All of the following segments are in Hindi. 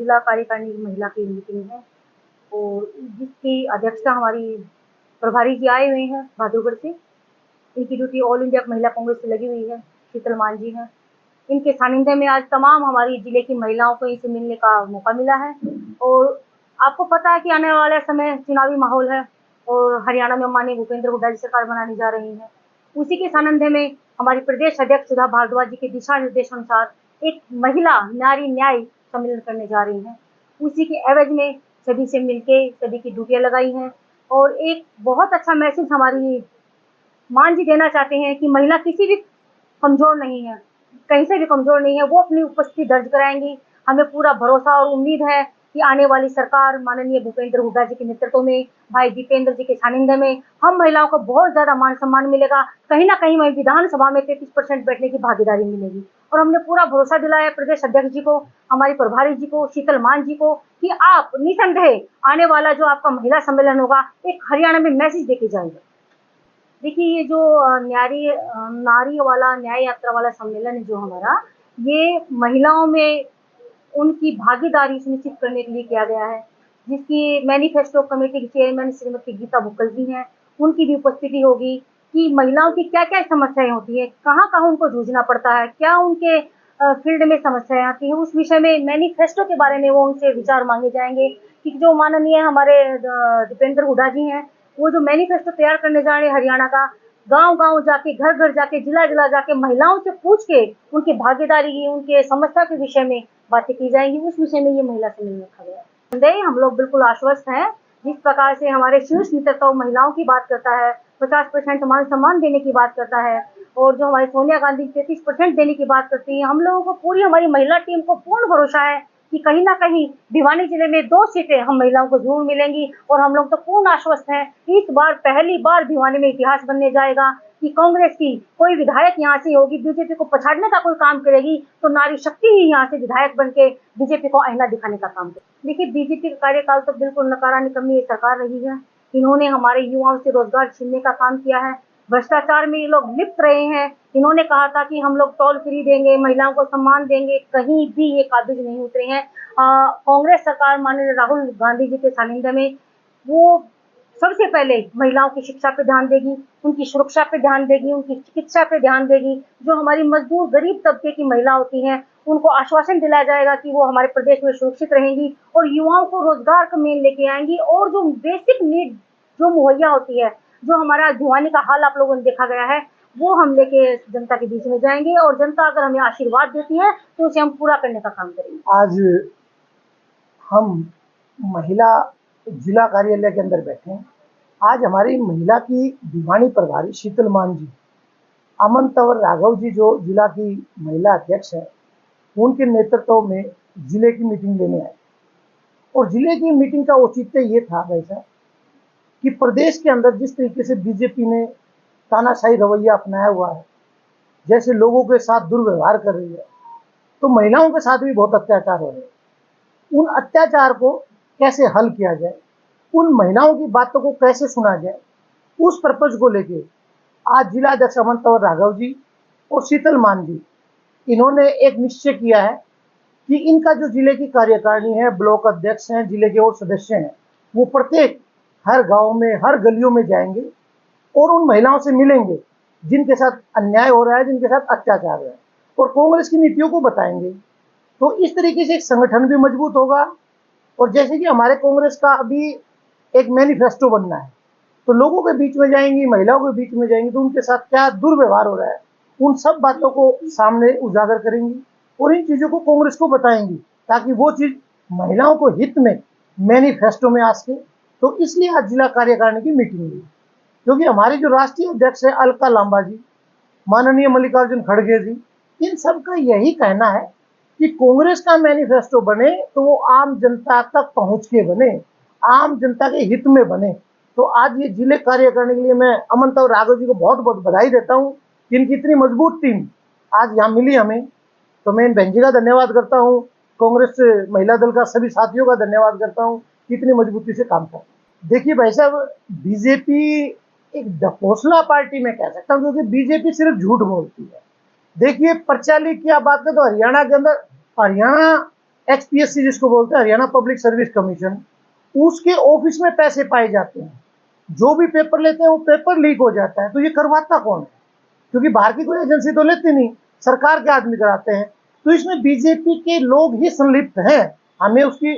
जिला कार्यकारिणी की महिला की मीटिंग है और जिसकी अध्यक्षता हमारी प्रभारी जी आए हुए हैं बहादुरगढ़ से। इनकी ड्यूटी ऑल इंडिया महिला कांग्रेस से लगी हुई है, शीतल मान जी हैं। इनके सानिध्य में आज तमाम हमारी जिले की महिलाओं को इनसे मिलने का मौका मिला है। और आपको पता है कि आने वाले समय चुनावी माहौल है और हरियाणा में माननीय भूपेंद्र हुड्डा जी सरकार बनाने जा रही है। उसी के सानिध्य में हमारी प्रदेश अध्यक्ष सुधा भारद्वाज जी के दिशा निर्देशानुसार एक महिला नारी न्याय सम्मेलन करने जा रही हैं। उसी के एवज में सभी से मिलके सभी की ड्यूटियां लगाई हैं और एक बहुत अच्छा मैसेज हमारी मान जी देना चाहते हैं कि महिला किसी भी कमजोर नहीं है, कहीं से भी कमजोर नहीं है, वो अपनी उपस्थिति दर्ज कराएंगी। हमें पूरा भरोसा और उम्मीद है कि आने वाली सरकार माननीय भूपेंद्र हुड्डा जी के नेतृत्व में, भाई दीपेंद्र जी के सानिध्य में हम महिलाओं को बहुत ज्यादा मान सम्मान मिलेगा। कहीं ना कहीं हमें विधानसभा में 33% बैठने की भागीदारी मिलेगी और हमने पूरा भरोसा दिलाया प्रदेश अध्यक्ष जी को, हमारी प्रभारी जी को, शीतल मान जी को कि आप निसंदेह आने वाला जो आपका महिला सम्मेलन होगा एक हरियाणा में मैसेज देके जाएंगे। देखिए ये जो नारी वाला न्याय यात्रा वाला सम्मेलन है जो हमारा, ये महिलाओं में उनकी भागीदारी सुनिश्चित करने के लिए किया गया है, जिसकी मैनिफेस्टो कमेटी की चेयरमैन श्रीमती गीता बुक्कल जी हैं, उनकी भी उपस्थिति होगी कि महिलाओं की क्या-क्या समस्याएं होती है, कहाँ-कहाँ उनको जूझना पड़ता है, क्या उनके फील्ड में समस्याएं आती हैं, उस विषय में मैनिफेस्टो के बारे में वो उनसे विचार मांगे जाएंगे कि जो माननीय हमारे दीपेंद्र हुड्डा जी हैं, वो जो मैनिफेस्टो तैयार करने जा रहे हैं हरियाणा का, गांव-गांव जाके, घर-घर जाके, जिला-जिला जाके महिलाओं से पूछ के उनकी भागीदारी की, उनके समस्या के विषय में बातें की जाएंगी। उस विषय में ये महिला सम्मेलन रखा गया है। संदेह हम लोग बिल्कुल आश्वस्त हैं। जिस प्रकार से हमारे शीर्ष नेतृत्व महिलाओं की बात करता है, 50% मान सम्मान देने की बात करता है और जो हमारी सोनिया गांधी 33% देने की बात करती है, हम लोगों को पूरी हमारी महिला टीम को पूर्ण भरोसा है कि कहीं ना कहीं भिवानी जिले में 2 सीटें हम महिलाओं को जरूर मिलेंगी और हम लोग तो पूर्ण आश्वस्त हैं। इस बार पहली बार भिवानी में इतिहास बनने जाएगा कि कांग्रेस की कोई विधायक यहाँ से होगी, बीजेपी को पछाड़ने का कोई काम करेगी तो नारी शक्ति ही यहाँ से विधायक बन के बीजेपी को आईना दिखाने का काम करेगी। देखिए बीजेपी का कार्यकाल तो बिल्कुल नकारा निकम्मी सरकार रही है। इन्होंने हमारे युवाओं से रोजगार छीनने का काम किया है, भ्रष्टाचार में ये लोग लिप्त रहे हैं। इन्होंने कहा था कि हम लोग टोल फ्री देंगे, महिलाओं को सम्मान देंगे, कहीं भी ये काबिज नहीं उतरे हैं। कांग्रेस सरकार माननीय राहुल गांधी जी के सानिध्य में वो सबसे पहले महिलाओं की शिक्षा पे ध्यान देगी, उनकी सुरक्षा पे ध्यान देगी, उनकी चिकित्सा पे ध्यान देगी। जो हमारी मजदूर गरीब तबके की महिला होती हैं, उनको आश्वासन दिलाया जाएगा कि वो हमारे प्रदेश में सुरक्षित रहेंगी और युवाओं को रोजगार का मेल लेके आएंगी और जो बेसिक नीड जो मुहैया होती है, जो हमारा भिवानी का हाल आप लोगों ने देखा गया है, वो हम लेके जनता के बीच में जाएंगे और जनता अगर हमें आशीर्वाद देती है तो उसे हम पूरा करने का काम करेंगे। आज हम महिला जिला कार्यालय के अंदर बैठे हैं। आज हमारी महिला की भिवानी प्रभारी शीतल मान जी, अमन तंवर राघव जी जो जिला की महिला अध्यक्ष है, उनके नेतृत्व में जिले की मीटिंग लेने आए और जिले की मीटिंग का औचित्य ये था वैसा कि प्रदेश के अंदर जिस तरीके से बीजेपी ने तानाशाही रवैया अपनाया हुआ है, जैसे लोगों के साथ दुर्व्यवहार कर रही है, तो महिलाओं के साथ भी बहुत अत्याचार हो रहे हैं। उन अत्याचार को कैसे हल किया जाए, उन महिलाओं की बातों को कैसे सुना जाए, उस पर्पज को लेके आज जिला अध्यक्ष अमन तंवर राघव जी और शीतल मान जी, इन्होंने एक निश्चय किया है कि इनका जो जिले की कार्यकारिणी है, ब्लॉक अध्यक्ष हैं, जिले के और सदस्य हैं, वो प्रत्येक हर गांव में, हर गलियों में जाएंगे और उन महिलाओं से मिलेंगे जिनके साथ अन्याय हो रहा है, जिनके साथ अत्याचार हो रहा है, और कांग्रेस की नीतियों को बताएंगे। तो इस तरीके से एक संगठन भी मजबूत होगा। और जैसे कि हमारे कांग्रेस का अभी एक मैनिफेस्टो बनना है, तो लोगों के बीच में जाएंगी, महिलाओं के बीच में जाएंगी, तो उनके साथ क्या दुर्व्यवहार हो रहा है, उन सब बातों को सामने उजागर करेंगी और इन चीजों को कांग्रेस को बताएंगी ताकि वो चीज महिलाओं को हित में मैनिफेस्टो में आ सके। तो इसलिए आज जिला कार्यकारिणी की मीटिंग हुई, क्योंकि हमारे जो राष्ट्रीय अध्यक्ष है अलका लांबा जी, माननीय मल्लिकार्जुन खड़गे जी, इन सब का यही कहना है कि कांग्रेस का मैनिफेस्टो बने तो वो आम जनता तक पहुंच के बने, आम जनता के हित में बने। तो आज ये जिले कार्य करने के लिए मैं अमन तंवर राघव जी को बहुत बहुत बधाई देता हूं कि इनकी इतनी मजबूत टीम आज यहाँ मिली हमें। तो मैं इन बहन जी का धन्यवाद करता हूँ, कांग्रेस महिला दल का सभी साथियों का धन्यवाद करता हूँ कि इतनी मजबूती से काम कर। देखिए भाई साहब, बीजेपी एक ढकोसला पार्टी में कह सकता हूँ, क्योंकि बीजेपी सिर्फ झूठ बोलती है। देखिए प्रचाली क्या बात है, तो हरियाणा के अंदर, हरियाणा HPSC जिसको बोलते हैं, हरियाणा पब्लिक सर्विस कमीशन, उसके ऑफिस में पैसे पाए जाते हैं। जो भी पेपर लेते हैं वो पेपर लीक हो जाता है। तो ये करवाता कौन है? क्योंकि बाहर की कोई एजेंसी तो लेती नहीं, सरकार के आदमी कराते हैं। तो इसमें बीजेपी के लोग ही संलिप्त हैं। हमें उसकी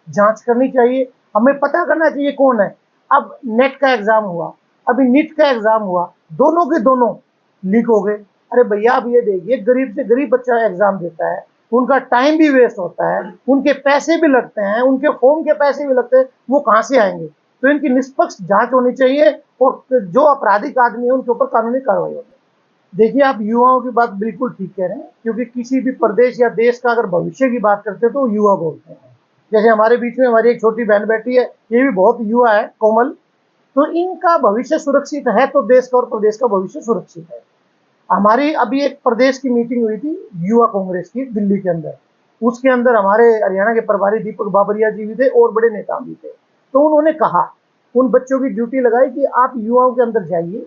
जांच करनी चाहिए, हमें पता करना चाहिए कौन है। अब नेट का एग्जाम हुआ, अभी नीट का एग्जाम हुआ, दोनों के दोनों लीक हो गए। अरे भैया, अब ये देखिए, गरीब से गरीब बच्चा एग्जाम देता है, उनका टाइम भी वेस्ट होता है, उनके पैसे भी लगते हैं, उनके फॉर्म के पैसे भी लगते हैं, वो कहाँ से आएंगे? तो इनकी निष्पक्ष जांच होनी चाहिए और जो आपराधिक आदमी है उनके ऊपर कानूनी कार्रवाई होनी। देखिए, आप युवाओं की बात बिल्कुल ठीक कह रहे हैं, क्योंकि किसी भी प्रदेश या देश का अगर भविष्य की बात करते हैं तो युवा बोलते हैं। जैसे हमारे बीच में हमारी एक छोटी बहन बैठी है, ये भी बहुत युवा है, कोमल। तो इनका भविष्य सुरक्षित है तो देश का और प्रदेश का भविष्य सुरक्षित है। हमारी अभी एक प्रदेश की मीटिंग हुई थी युवा कांग्रेस की दिल्ली के अंदर। उसके अंदर हमारे हरियाणा के प्रभारी दीपक बाबरिया जी भी थे और बड़े नेता भी थे। तो उन्होंने कहा, उन बच्चों की ड्यूटी लगाई कि आप युवाओं के अंदर जाइए,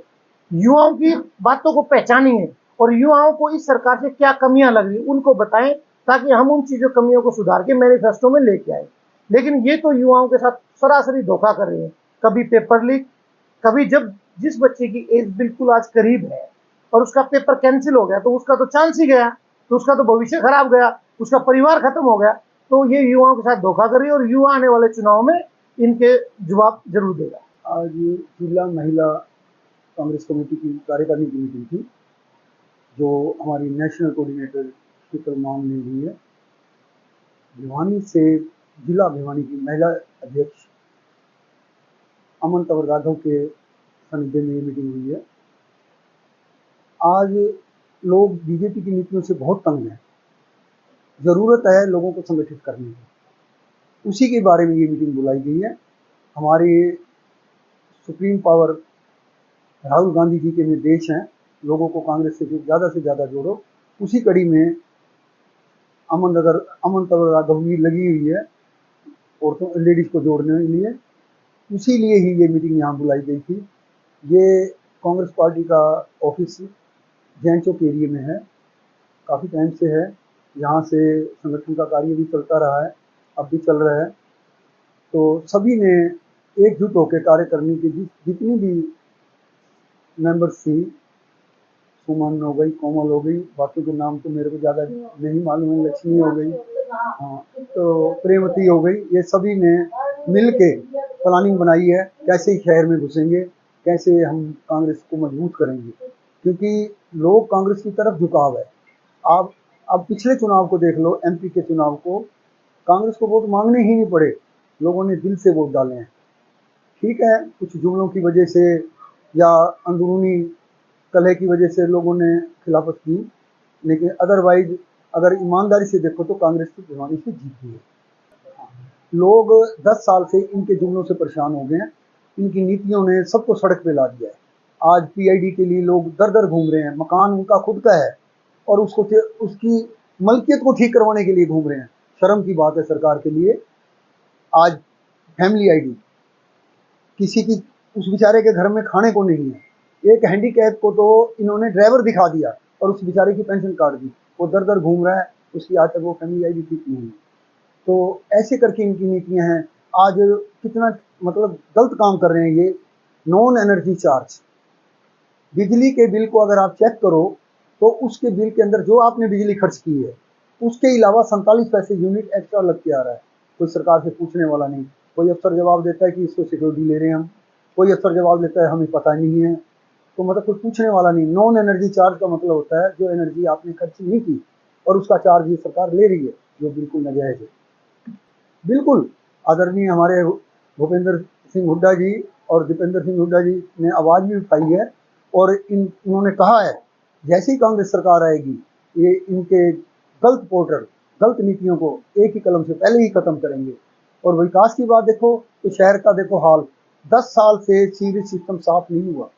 युवाओं की बातों को पहचानिए और युवाओं को इस सरकार से क्या कमियां लग रही उनको बताएं, ताकि हम उन चीजों कमियों को सुधार के मैनिफेस्टो में लेके आए। लेकिन ये तो युवाओं के साथ सरासरी धोखा कर रहे हैं। कभी पेपर लीक, कभी जब जिस बच्चे की एज बिल्कुल आज करीब है और उसका पेपर कैंसिल हो गया तो उसका तो चांस ही गया, तो उसका तो भविष्य खराब गया, उसका परिवार खत्म हो गया। तो ये युवाओं के साथ धोखा कर रही है और युवा आने वाले चुनाव में इनके जवाब जरूर देगा। आज जिला महिला कांग्रेस कमेटी की कार्यकारिणी की मीटिंग थी, जो हमारी नेशनल कोऑर्डिनेटर शीतल मान ने ली है। भिवानी से जिला भिवानी की महिला अध्यक्ष अमन तंवर राघव के सानिध्य में ये मीटिंग हुई है। आज लोग बीजेपी की नीतियों से बहुत तंग हैं, जरूरत है लोगों को संगठित करने की, उसी के बारे में ये मीटिंग बुलाई गई है। हमारे सुप्रीम पावर राहुल गांधी जी के निर्देश हैं, लोगों को कांग्रेस से ज़्यादा जोड़ो। उसी कड़ी में अमन तंवर राघव भी लगी हुई है औरतों लेडीज को जोड़ने के लिए। उसी लिए ही ये मीटिंग यहाँ बुलाई गई थी। ये कांग्रेस पार्टी का ऑफिस जैन चौक एरिया में है, काफ़ी टाइम से है। यहाँ से संगठन का कार्य भी चलता रहा है, अब भी चल रहा है। तो सभी ने एकजुट होकर कार्य करने की जितनी भी मेंबर्स थी, सुमन हो गई, कोमल हो गई, बाकी के नाम तो मेरे को ज़्यादा नहीं मालूम है, लक्ष्मी हो गई, हाँ, तो प्रेमवती हो गई, ये सभी ने मिल के प्लानिंग बनाई है कैसे शहर में घुसेंगे, कैसे हम कांग्रेस को मजबूत करेंगे, क्योंकि लोग कांग्रेस की तरफ झुकाव है। आप अब पिछले चुनाव को देख लो, MP के चुनाव को, कांग्रेस को वोट मांगने ही नहीं पड़े, लोगों ने दिल से वोट डाले हैं। ठीक है, कुछ जुमलों की वजह से या अंदरूनी कलह की वजह से लोगों ने खिलाफत की, लेकिन अदरवाइज अगर ईमानदारी से देखो तो कांग्रेस की भिवानी से जीती है। लोग 10 साल से इनके जुमलों से परेशान हो गए हैं, इनकी नीतियों ने सबको सड़क पे ला दिया है। आज PID के लिए लोग दर दर घूम रहे हैं, मकान उनका खुद का है और उसकी मलकियत को ठीक करवाने के लिए घूम रहे हैं। शर्म की बात है सरकार के लिए। आज फैमिली ID किसी की, उस बेचारे के घर में खाने को नहीं है, एक हैंडीकैप को तो इन्होंने ड्राइवर दिखा दिया और उस बेचारे की पेंशन काट दी, वो दर दर घूम रहा है, उसकी आज तक वो फैमिली ID ठीक नहीं है। तो ऐसे करके इनकी नीतियां हैं। आज कितना मतलब गलत काम कर रहे हैं ये। नॉन एनर्जी चार्ज, बिजली के बिल को अगर आप चेक करो तो उसके बिल के अंदर जो आपने बिजली खर्च की है उसके अलावा 47 पैसे यूनिट एक्स्ट्रा लग के आ रहा है। कोई सरकार से पूछने वाला नहीं, कोई अफसर जवाब देता है कि इसको सिक्योरिटी ले रहे हैं हम, कोई अफसर जवाब देता है हमें पता नहीं है। तो मतलब कोई पूछने वाला नहीं। नॉन एनर्जी चार्ज का मतलब होता है जो एनर्जी आपने खर्च नहीं की और उसका चार्ज ये सरकार ले रही है, जो बिल्कुल नाजायज है। बिल्कुल आदरणीय हमारे भूपेंद्र सिंह हुड्डा जी और दीपेंद्र सिंह हुड्डा जी ने आवाज़ भी उठाई है और उन्होंने कहा है जैसे ही कांग्रेस सरकार आएगी ये इनके गलत पोर्टल, गलत नीतियों को एक ही कलम से पहले ही खत्म करेंगे। और विकास की बात देखो तो शहर का देखो हाल, 10 साल से सीवरेज सिस्टम साफ नहीं हुआ।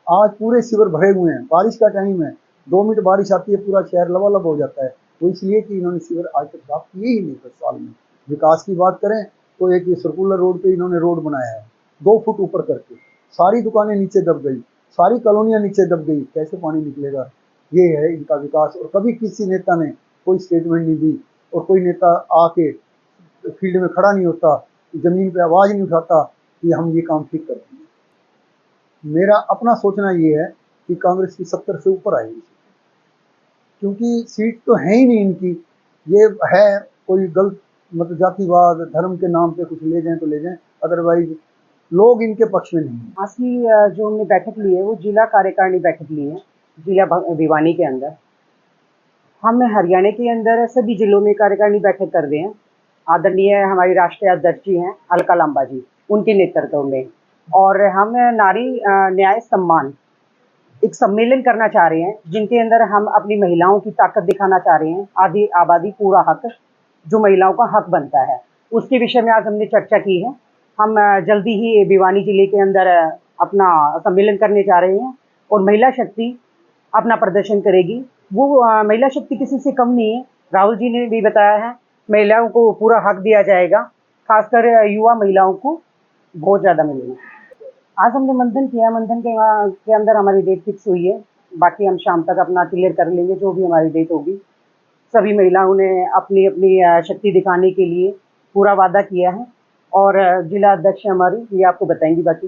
आज पूरे सीवर भरे हुए हैं, बारिश का टाइम है, 2 मिनट बारिश आती है पूरा शहर लबालब हो जाता है। वो इसलिए कि इन्होंने सीवर आज तक साफ किए ही नहीं 10 साल में। विकास की बात करें तो एक ये सर्कुलर रोड पे इन्होंने रोड बनाया है 2 फुट ऊपर करके, सारी दुकानें नीचे दब गई, सारी कॉलोनियां नीचे दब गई, कैसे पानी निकलेगा? ये है इनका विकास। और कभी किसी नेता ने कोई स्टेटमेंट नहीं दी और कोई नेता आके फील्ड में खड़ा नहीं होता, ज़मीन पे आवाज़ नहीं उठाता कि हम ये काम ठीक कर देंगे। मेरा अपना सोचना ये है कि कांग्रेस की 70 से ऊपर आएगी, क्योंकि सीट तो है ही नहीं इनकी। ये है कोई गलत मतलब जातिवाद धर्म के नाम पे कुछ ले जाएं तो ले जाएं, अदरवाइज लोग इनके पक्ष में नहीं हैं। आज की जो हमने बैठक ली है वो जिला कार्यकारिणी बैठक ली है जिला भिवानी के अंदर। हम हरियाणा के अंदर सभी जिलों में कार्यकारिणी बैठक कर रहे हैं। आदरणीय हमारी राष्ट्रीय अध्यक्ष जी हैं अलका लांबा जी, उनके नेतृत्व में। और हम नारी न्याय सम्मान एक सम्मेलन करना चाह रहे हैं, जिनके अंदर हम अपनी महिलाओं की ताकत दिखाना चाह रहे हैं। आधी आबादी पूरा हक जो महिलाओं का हक बनता है, उसके विषय में आज हमने चर्चा की है। हम जल्दी ही भिवानी जिले के अंदर अपना सम्मेलन करने जा रहे हैं और महिला शक्ति अपना प्रदर्शन करेगी। वो महिला शक्ति किसी से कम नहीं है। राहुल जी ने भी बताया है महिलाओं को पूरा हक दिया जाएगा, खासकर युवा महिलाओं को बहुत ज़्यादा मिलेगा। आज हमने मंथन किया, मंथन के अंदर हमारी डेट फिक्स हुई है। बाकी हम शाम तक अपना क्लियर कर लेंगे जो भी हमारी डेट होगी। सभी महिलाओं ने अपनी अपनी शक्ति दिखाने के लिए पूरा वादा किया है और जिला अध्यक्ष हमारी ये आपको बताएंगी बाकी।